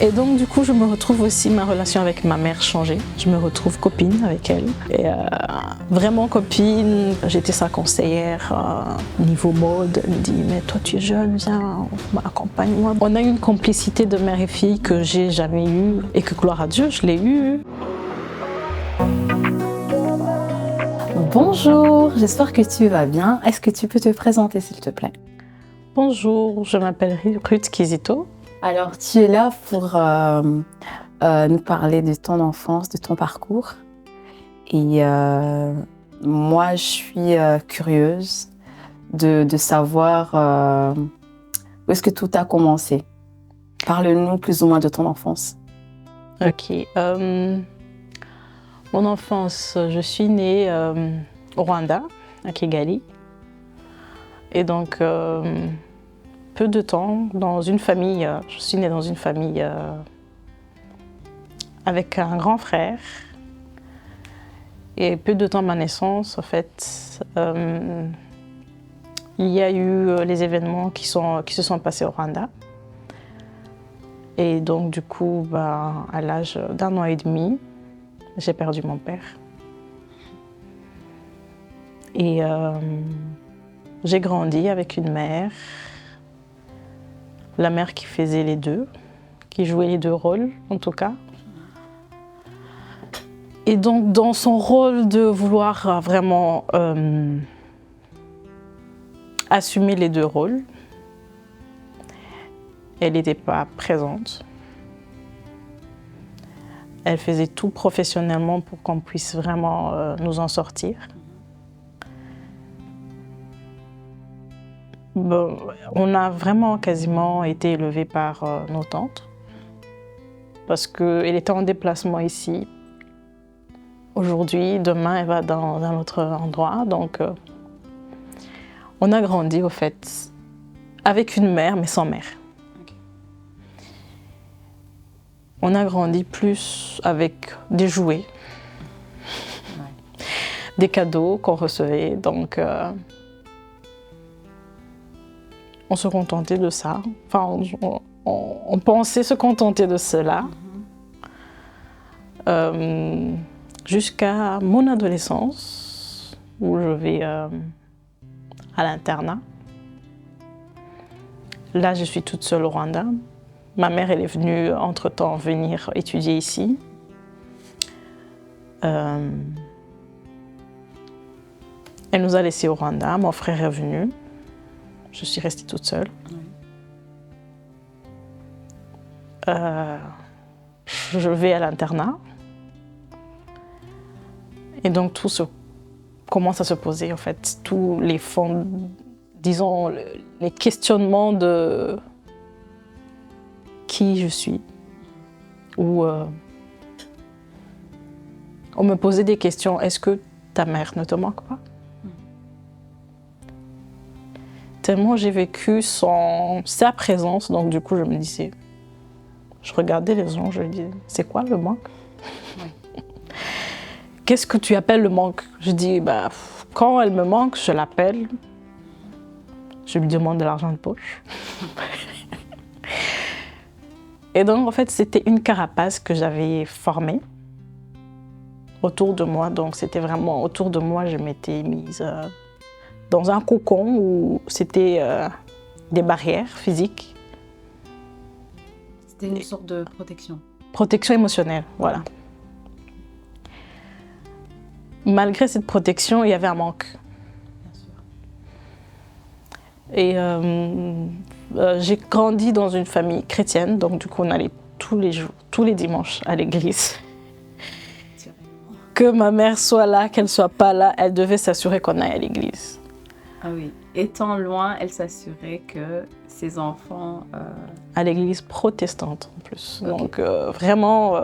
Et donc du coup, je me retrouve aussi, ma relation avec ma mère changée. Je me retrouve copine avec elle. Et vraiment copine, j'étais sa conseillère niveau mode. Elle me dit, mais toi tu es jeune, viens, accompagne-moi. On a eu une complicité de mère et fille que j'ai jamais eue et que gloire à Dieu, je l'ai eue. Bonjour, j'espère que tu vas bien. Est-ce que tu peux te présenter s'il te plaît? Bonjour, je m'appelle Ruth Kizito. Alors, tu es là pour nous parler de ton enfance, de ton parcours. Et moi, je suis curieuse de savoir où est-ce que tout a commencé. Parle-nous plus ou moins de ton enfance. Ok. Mon enfance, je suis née au Rwanda, à Kigali. Et donc, peu de temps, dans une famille, je suis née dans une famille avec un grand frère. Et peu de temps à ma naissance, en fait, il y a eu les événements qui se sont passés au Rwanda. Et donc, du coup, à l'âge d'1 an et demi, j'ai perdu mon père. Et j'ai grandi avec une mère, la mère qui faisait les deux, qui jouait les deux rôles en tout cas. Et donc dans son rôle de vouloir vraiment assumer les deux rôles, elle n'était pas présente. Elle faisait tout professionnellement pour qu'on puisse vraiment nous en sortir. Bon, on a vraiment quasiment été élevés par nos tantes parce qu'elle était en déplacement ici. Aujourd'hui, demain, elle va dans un autre endroit. Donc, on a grandi, au fait, avec une mère, mais sans mère. Okay. On a grandi plus avec des jouets, des cadeaux qu'on recevait. Donc, on se contentait de ça. Enfin, on pensait se contenter de cela. Jusqu'à mon adolescence, où je vais à l'internat. Là, je suis toute seule au Rwanda. Ma mère, elle est venue entre-temps venir étudier ici. Elle nous a laissés au Rwanda. Mon frère est venu. Je suis restée toute seule. Je vais à l'internat. Et donc tout commence à se poser en fait, tous les fonds, disons, les questionnements de qui je suis. Ou on me posait des questions, est-ce que ta mère ne te manque pas? Tellement j'ai vécu sans sa présence, donc du coup je me disais, je regardais les gens, je me disais, c'est quoi le manque? Qu'est-ce que tu appelles le manque? Je dis, quand elle me manque, je l'appelle. Je lui demande de l'argent de poche. Et donc, en fait, c'était une carapace que j'avais formée autour de moi. Donc, c'était vraiment autour de moi, je m'étais mise dans un cocon où c'était des barrières physiques. C'était une sorte de protection. Protection émotionnelle, voilà. Malgré cette protection, il y avait un manque. Bien sûr. Et j'ai grandi dans une famille chrétienne, donc du coup on allait tous les jours, tous les dimanches à l'église. Que ma mère soit là, qu'elle soit pas là, elle devait s'assurer qu'on aille à l'église. Ah oui, étant loin, elle s'assurait que ses enfants... À l'église protestante en plus, okay. Donc vraiment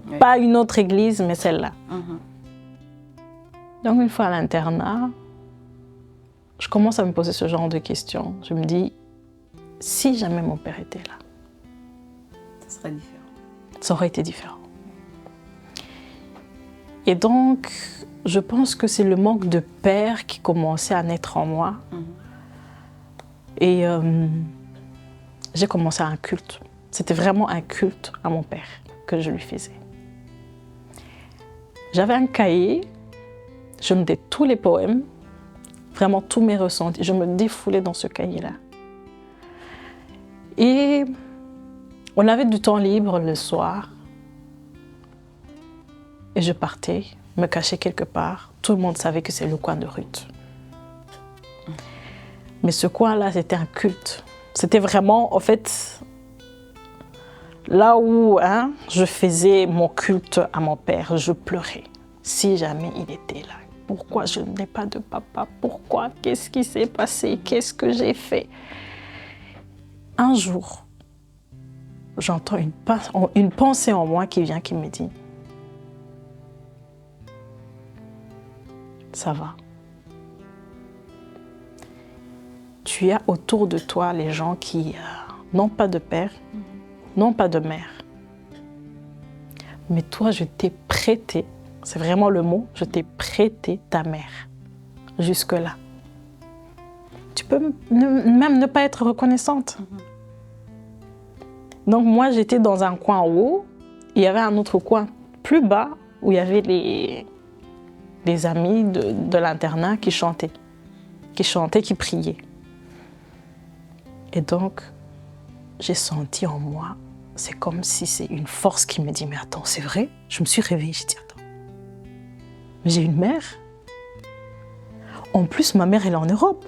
oui. Pas une autre église, mais celle-là. Donc une fois à l'internat, je commence à me poser ce genre de questions. Je me dis, si jamais mon père était là, ça serait différent. Ça aurait été différent. Et donc, je pense que c'est le manque de père qui commençait à naître en moi. Et j'ai commencé à un culte. C'était vraiment un culte à mon père que je lui faisais. J'avais un cahier, je notais tous les poèmes, vraiment tous mes ressentis. Je me défoulais dans ce cahier-là. Et on avait du temps libre le soir. Et je partais, me cachais quelque part. Tout le monde savait que c'est le coin de Ruth. Mais ce coin-là, c'était un culte. C'était vraiment, en fait, là où je faisais mon culte à mon père. Je pleurais. Si jamais il était là. Pourquoi je n'ai pas de papa? Pourquoi? Qu'est-ce qui s'est passé? Qu'est-ce que j'ai fait? Un jour, j'entends une pensée en moi qui vient, qui me dit « Ça va. Tu as autour de toi les gens qui n'ont pas de père, n'ont pas de mère. Mais toi, je t'ai prêté, c'est vraiment le mot, je t'ai prêté ta mère jusque-là. Tu peux même ne pas être reconnaissante. » Donc moi, j'étais dans un coin haut, il y avait un autre coin plus bas où il y avait les amis de l'internat qui chantaient, qui priaient. Et donc, j'ai senti en moi, c'est comme si c'est une force qui me dit « Mais attends, c'est vrai ?» Je me suis réveillée, j'ai dit « Attends, mais j'ai une mère. En plus, ma mère, elle est en Europe.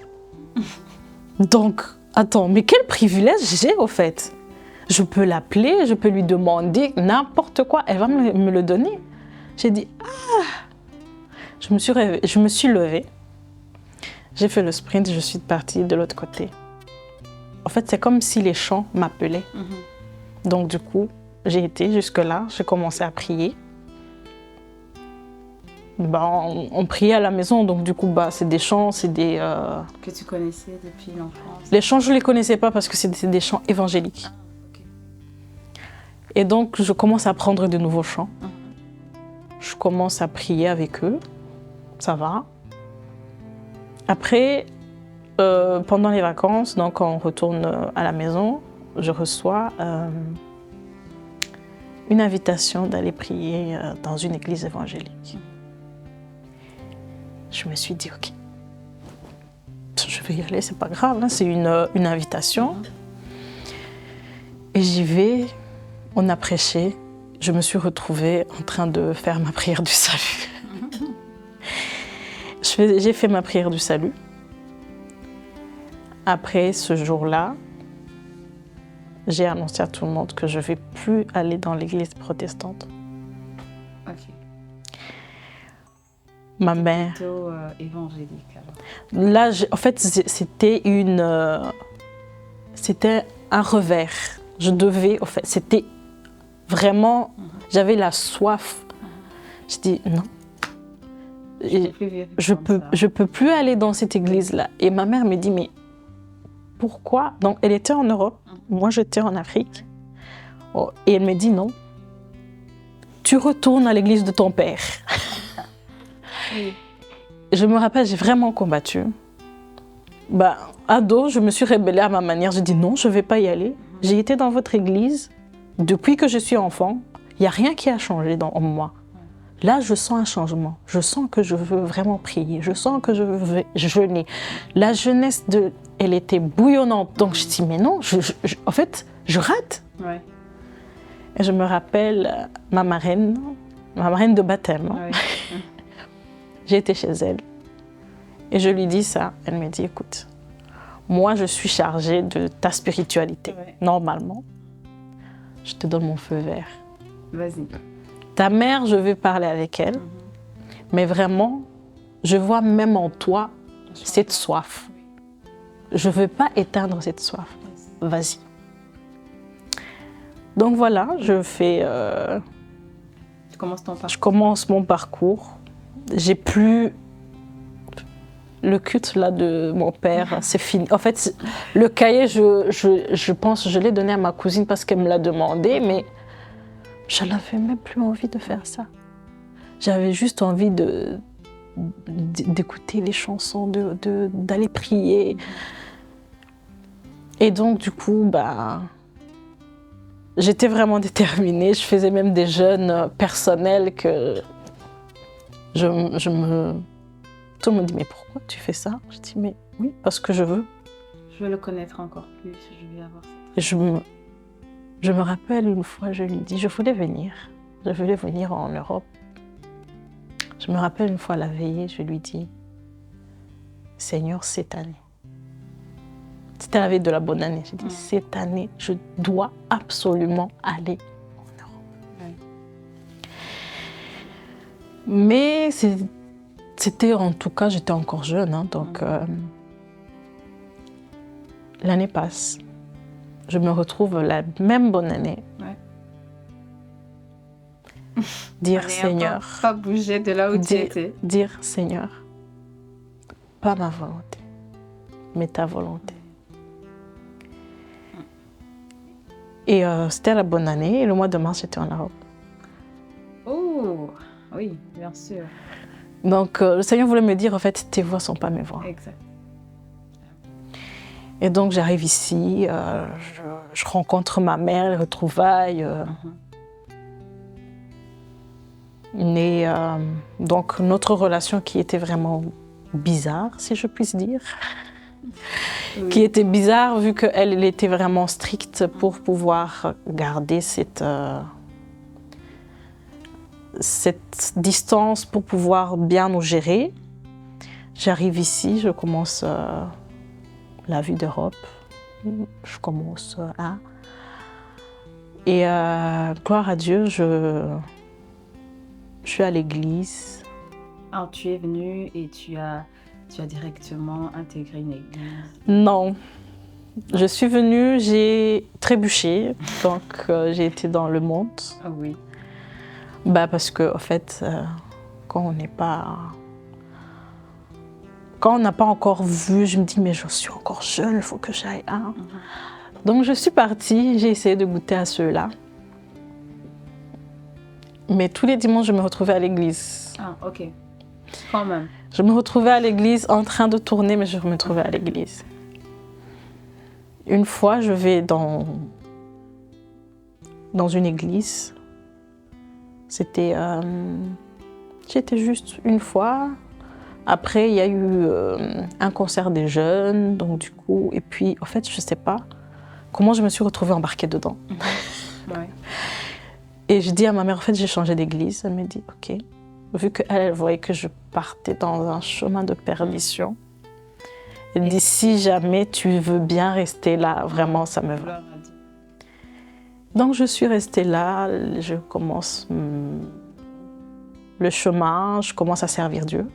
Donc, attends, mais quel privilège j'ai au fait. Je peux l'appeler, je peux lui demander n'importe quoi, elle va me le donner. » J'ai dit « Ah !» Je me suis levée, j'ai fait le sprint, je suis partie de l'autre côté. En fait, c'est comme si les chants m'appelaient. Donc du coup, j'ai été jusque-là, j'ai commencé à prier. On priait à la maison, donc du coup, c'est des chants, c'est des... Que tu connaissais depuis l'enfance? Les chants, je ne les connaissais pas parce que c'était des chants évangéliques. Okay. Et donc, je commence à apprendre de nouveaux chants. Je commence à prier avec eux. Ça va. Après, pendant les vacances, donc quand on retourne à la maison, je reçois une invitation d'aller prier dans une église évangélique. Je me suis dit, ok, je vais y aller, c'est pas grave, hein, c'est une invitation. Et j'y vais, on a prêché, je me suis retrouvée en train de faire ma prière du salut. J'ai fait ma prière du salut. Après ce jour-là, j'ai annoncé à tout le monde que je ne vais plus aller dans l'église protestante. Ok. Ma mère... Plutôt évangélique alors. Là, en fait, c'était un revers. Je devais, en fait, c'était vraiment... J'avais la soif. Je dis non. Je peux plus aller dans cette église-là. Et ma mère me dit, mais pourquoi? Donc, elle était en Europe, moi j'étais en Afrique. Oh, et elle me dit, non, tu retournes à l'église de ton père. Oui. Je me rappelle, j'ai vraiment combattu. Ado, je me suis rebellée à ma manière. J'ai dit, non, je ne vais pas y aller. J'ai été dans votre église depuis que je suis enfant. Il n'y a rien qui a changé en moi. Là, je sens un changement. Je sens que je veux vraiment prier. Je sens que je veux jeûner. La jeunesse, elle était bouillonnante. Donc, je dis, mais non, en fait, je rate. Ouais. Et je me rappelle ma marraine de baptême. Ouais. J'ai été chez elle. Et je lui dis ça. Elle me dit, écoute, moi, je suis chargée de ta spiritualité. Ouais. Normalement, je te donne mon feu vert. Vas-y. Ta mère, je vais parler avec elle, mais vraiment, je vois même en toi cette soif. Je ne veux pas éteindre cette soif. Vas-y. Donc voilà, je fais... Tu commences ton parcours. Je commence mon parcours. J'ai plus le culte là de mon père, c'est fini. En fait, le cahier, je pense, je l'ai donné à ma cousine parce qu'elle me l'a demandé, mais je n'avais même plus envie de faire ça. J'avais juste envie d'écouter les chansons, d'aller prier. Et donc, du coup, j'étais vraiment déterminée. Je faisais même des jeûnes personnels que je me... Tout le monde dit, mais pourquoi tu fais ça? Je dis, mais oui, parce que je veux. Je veux le connaître encore plus, je veux avoir ça. Je me rappelle une fois, je lui dis, je voulais venir en Europe. Je me rappelle une fois à la veillée, je lui dis, Seigneur, cette année, c'était la veille de la bonne année, j'ai dit, cette année, je dois absolument aller en Europe. Mais c'était en tout cas, j'étais encore jeune, hein, donc l'année passe. Je me retrouve la même bonne année. Dire Seigneur. Pas bouger de là où tu étais. Dire Seigneur, pas ma volonté, mais ta volonté. Et c'était la bonne année. Et le mois de mars, j'étais en Europe. Oh, oui, bien sûr. Donc le Seigneur voulait me dire, en fait, tes voix ne sont pas mes voix. Exact. Et donc j'arrive ici, je rencontre ma mère, les retrouvailles. Et donc notre relation qui était vraiment bizarre, si je puis dire. Oui. Qui était bizarre vu qu'elle était vraiment stricte pour pouvoir garder cette distance, pour pouvoir bien nous gérer. J'arrive ici, je commence la vie d'Europe. Je commence là. Et gloire à Dieu, je suis à l'église. Alors, tu es venue et tu as directement intégré une église? Non. Je suis venue, j'ai trébuché, donc j'ai été dans le monde. Ah oui. Bah parce que, en fait, quand on n'a pas encore vu, je me dis, mais je suis encore jeune, il faut que j'aille. Hein. Donc je suis partie, j'ai essayé de goûter à ceux-là. Mais tous les dimanches, je me retrouvais à l'église. Ah, ok. Quand même. Je me retrouvais à l'église en train de tourner, mais je me retrouvais à l'église. Une fois, je vais dans une église. J'étais juste une fois. Après, il y a eu un concert des jeunes, donc du coup, et puis, en fait, je ne sais pas comment je me suis retrouvée embarquée dedans. Ouais. Et je dis à ma mère, en fait, j'ai changé d'église. Elle me dit, ok. Vu qu'elle voyait que je partais dans un chemin de perdition, elle dit, si jamais tu veux bien rester là, vraiment, ça me va. Donc, je suis restée là, je commence le chemin, je commence à servir Dieu.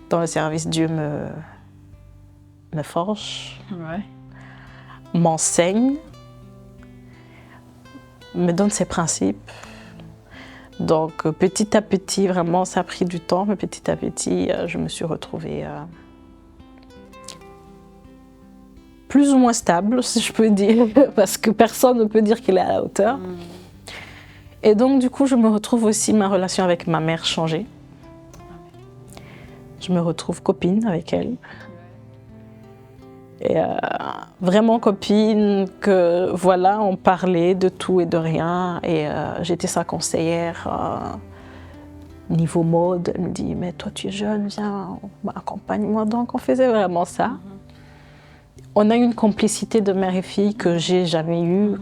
Dans le service, Dieu me forge, m'enseigne, me donne ses principes. Donc petit à petit, vraiment, ça a pris du temps, mais petit à petit, je me suis retrouvée plus ou moins stable, si je peux dire, parce que personne ne peut dire qu'il est à la hauteur. Et donc, du coup, je me retrouve aussi, ma relation avec ma mère changée. Je me retrouve copine avec elle. Et vraiment copine, que voilà, on parlait de tout et de rien. Et j'étais sa conseillère niveau mode. Elle me dit, mais toi tu es jeune, viens, accompagne-moi. Donc on faisait vraiment ça. On a eu une complicité de mère et fille que j'ai jamais eue.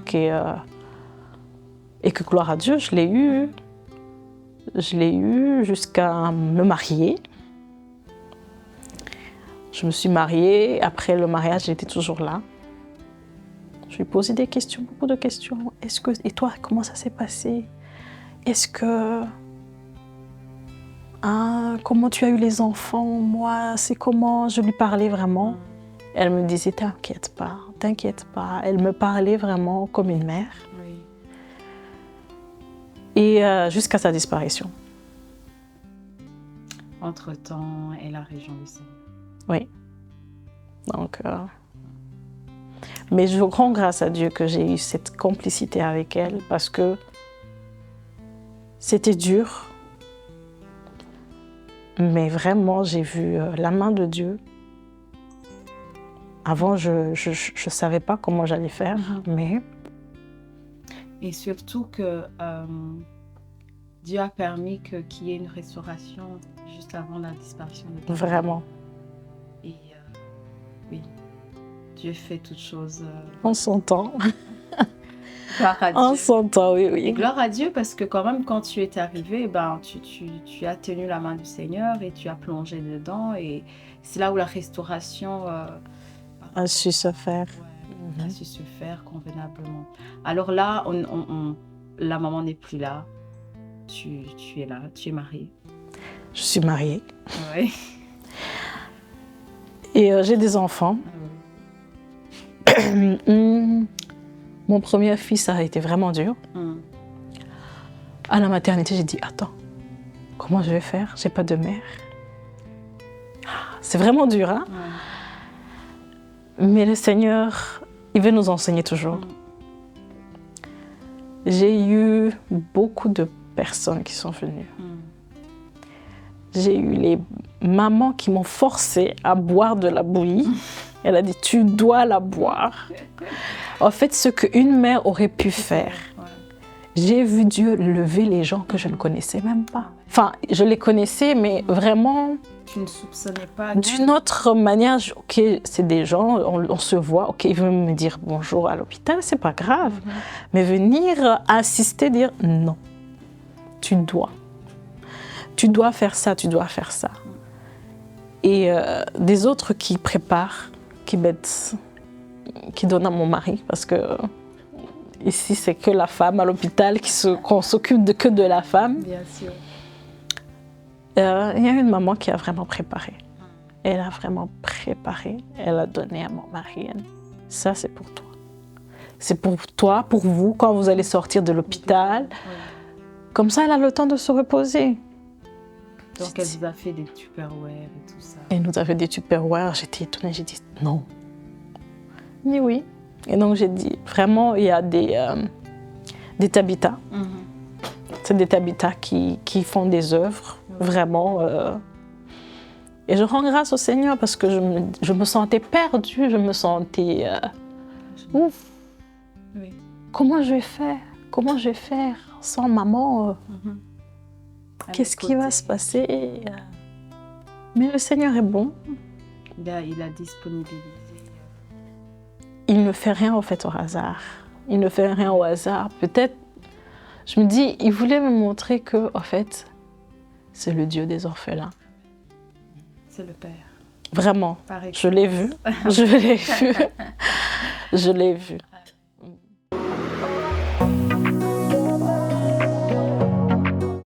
Et que gloire à Dieu, je l'ai eue. Je l'ai eue jusqu'à me marier. Je me suis mariée, après le mariage, j'étais toujours là. Je lui ai posé des questions, beaucoup de questions. Et toi, comment ça s'est passé? Comment tu as eu les enfants? Moi, c'est comment? Je lui parlais vraiment. Elle me disait, t'inquiète pas. Elle me parlait vraiment comme une mère. Oui. Et jusqu'à sa disparition. Entre-temps, elle a rejoint le Seigneur. Oui. Donc, mais je rends grâce à Dieu que j'ai eu cette complicité avec elle parce que c'était dur. Mais vraiment, j'ai vu la main de Dieu. Avant, je ne savais pas comment j'allais faire, mais Et surtout que Dieu a permis qu'il y ait une restauration juste avant la disparition de ton Vraiment. Et oui, Dieu fait toutes choses. En son temps. Gloire à Dieu. En son temps, oui, Et oui. gloire à Dieu parce que quand même quand tu es arrivé, tu as tenu la main du Seigneur et tu as plongé dedans et c'est là où la restauration A su se faire. a su se faire convenablement. Alors là, la maman n'est plus là. Tu es là, tu es mariée. Je suis mariée. Oui. Et j'ai des enfants. Mon premier fils a été vraiment dur. À la maternité, j'ai dit, attends, comment je vais faire? J'ai pas de mère. C'est vraiment dur, hein? Mais le Seigneur, il veut nous enseigner toujours. J'ai eu beaucoup de personnes qui sont venues. J'ai eu les mamans qui m'ont forcé à boire de la bouillie. Elle a dit, tu dois la boire. En fait, ce qu'une mère aurait pu faire. J'ai vu Dieu lever les gens que je ne connaissais même pas. Enfin, je les connaissais, mais vraiment... Tu ne soupçonnais pas. D'une autre manière, ok, c'est des gens, on se voit, ok, ils veulent me dire bonjour à l'hôpital, c'est pas grave. Mais venir insister, dire non, tu dois faire ça, tu dois faire ça. Et des autres qui préparent, qui m'aident, qui donnent à mon mari, parce que ici, c'est que la femme à l'hôpital, qu'on s'occupe que de la femme. Bien sûr. Il y a une maman qui a vraiment préparé. Elle a vraiment préparé. Elle a donné à mon mari. Ça, c'est pour toi. C'est pour toi, pour vous, quand vous allez sortir de l'hôpital. Comme ça, elle a le temps de se reposer. Donc, elle vous a fait des Tupperware et tout ça. Elle nous a fait des Tupperware. J'étais étonnée. J'ai dit non. Mais oui. Et donc, j'ai dit, vraiment, il y a des Tabitha. C'est des Tabitha qui font des œuvres, vraiment. Et je rends grâce au Seigneur parce que je me sentais perdue, je me sentais... ouf. Oui. Comment je vais faire? Comment je vais faire sans maman? Qu'est-ce qui va se passer? Mais le Seigneur est bon. Il a disponibilisé. Il ne fait rien en fait au hasard. Il ne fait rien au hasard. Peut-être, je me dis, il voulait me montrer que, en fait, c'est le Dieu des orphelins. C'est le Père. Vraiment, Pareil. je l'ai vu. Je l'ai vu. Je l'ai vu.